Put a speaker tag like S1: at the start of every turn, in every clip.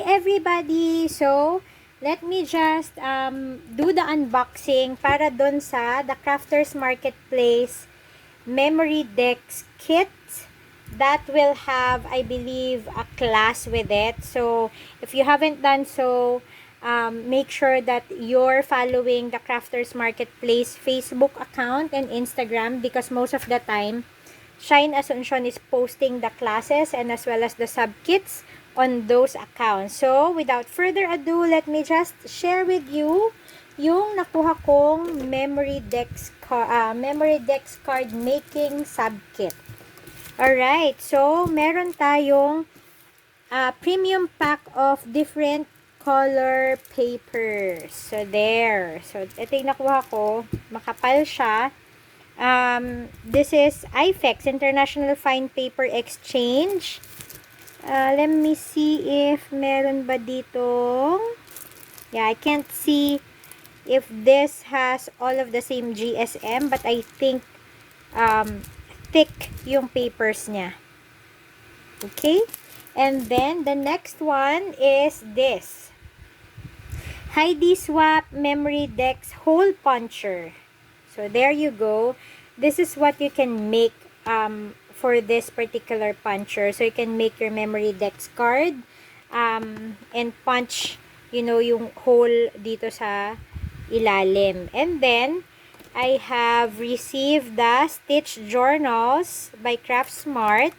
S1: Hi everybody! So, let me just do the unboxing para dun sa The Crafters Marketplace Memorydex kit that will have, I believe, a class with it. So, if you haven't done so, make sure that you're following The Crafters Marketplace Facebook account and Instagram because most of the time, Shine Asuncion is posting the classes and as well as the subkits on those accounts. So, without further ado, let me just share with you yung nakuha kong Memorydex card making subkit. Alright, so meron tayong premium pack of different color papers. So, there. So, ito yung nakuha ko. Makapal siya. This is IFEX, International Fine Paper Exchange. Let me see if meron ba dito. Yeah, I can't see if this has all of the same GSM, but I think thick yung papers niya. Okay? And then, the next one is this. Heidi Swap Memorydex Hole Puncher. So, there you go. This is what you can make for this particular puncher. So, you can make your Memorydex card and punch, you know, yung hole dito sa ilalim. And then, I have received the Stitch Journals by Craft Smart.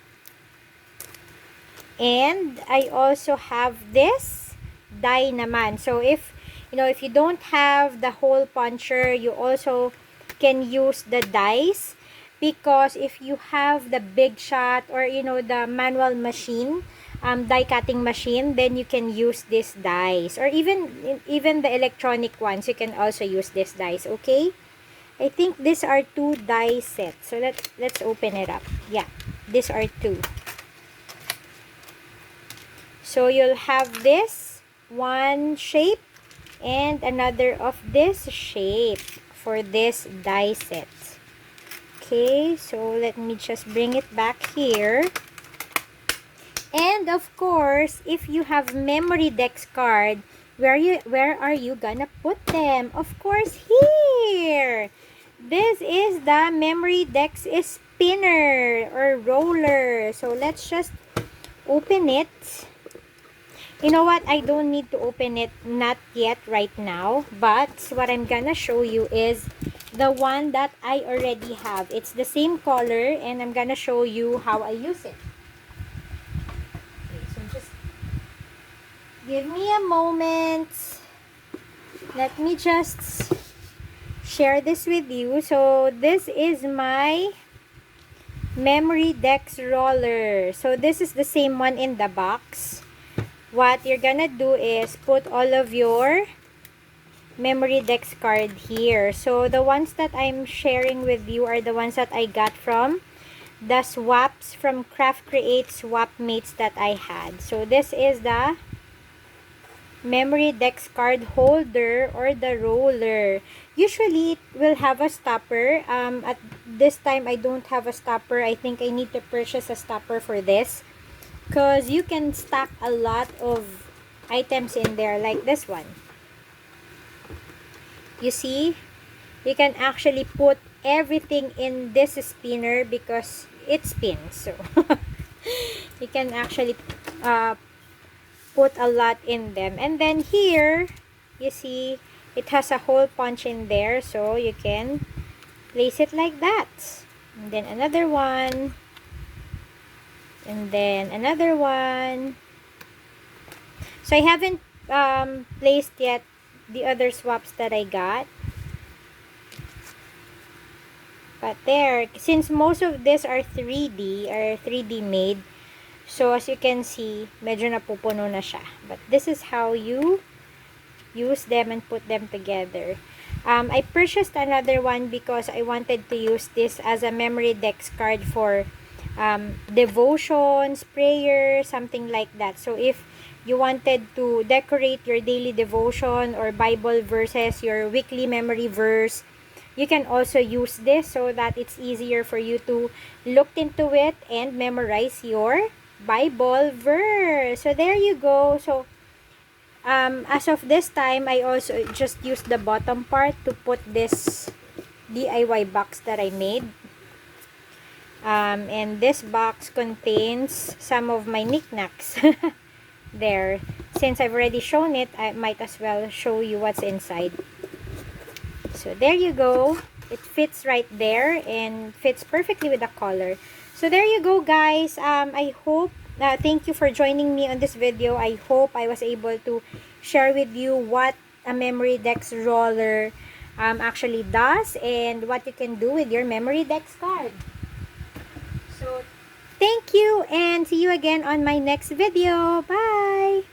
S1: And I also have this die naman. So, if you don't have the hole puncher, you also can use the dies, because if you have the Big Shot or the manual machine, die cutting machine, then you can use this dies, or even the electronic ones, you can also use this dies. Okay, I think these are 2 die sets, so let's open it up. Yeah, these are 2. So you'll have this one shape and another of this shape for this die set. Okay, so let me just bring it back here. And of course, if you have Memorydex card, where are you gonna put them? Of course, here. This is the Memorydex spinner or roller. So let's just open it. You know what? I don't need to open it, not yet right now. But what I'm gonna show you is the one that I already have. It's the same color and I'm gonna show you how I use it. Okay, so just give me a moment. Let me just share this with you. So this is my Memorydex roller. So this is the same one in the box. What you're gonna do is put all of your Memorydex card here. So the ones that I'm sharing with you are the ones that I got from the swaps from Craft Create swap mates that I had. So this is the Memorydex card holder or the roller. Usually it will have a stopper. At this time I don't have a stopper. I think I need to purchase a stopper for this, because you can stack a lot of items in there, like this one. You see, you can actually put everything in this spinner because it spins. So you can actually put a lot in them. And then here, you see, it has a hole punch in there, so you can place it like that. And then another one. And then another one. So I haven't placed yet the other swaps that I got. But there, since most of these are 3D made, so as you can see, medyo napupuno na siya. But this is how you use them and put them together. I purchased another one because I wanted to use this as a Memorydex card for devotions, prayer, something like that. So if you wanted to decorate your daily devotion or Bible verses, your weekly memory verse, you can also use this so that it's easier for you to look into it and memorize your Bible verse. So there you go. So As of this time, I also just used the bottom part to put this DIY box that I made. And this box contains some of my knickknacks. There. Since I've already shown it, I might as well show you what's inside. So there you go. It fits right there and fits perfectly with the color. So there you go, guys. I hope, thank you for joining me on this video. I hope I was able to share with you what a Memorydex roller actually does and what you can do with your Memorydex card. So thank you and see you again on my next video. Bye!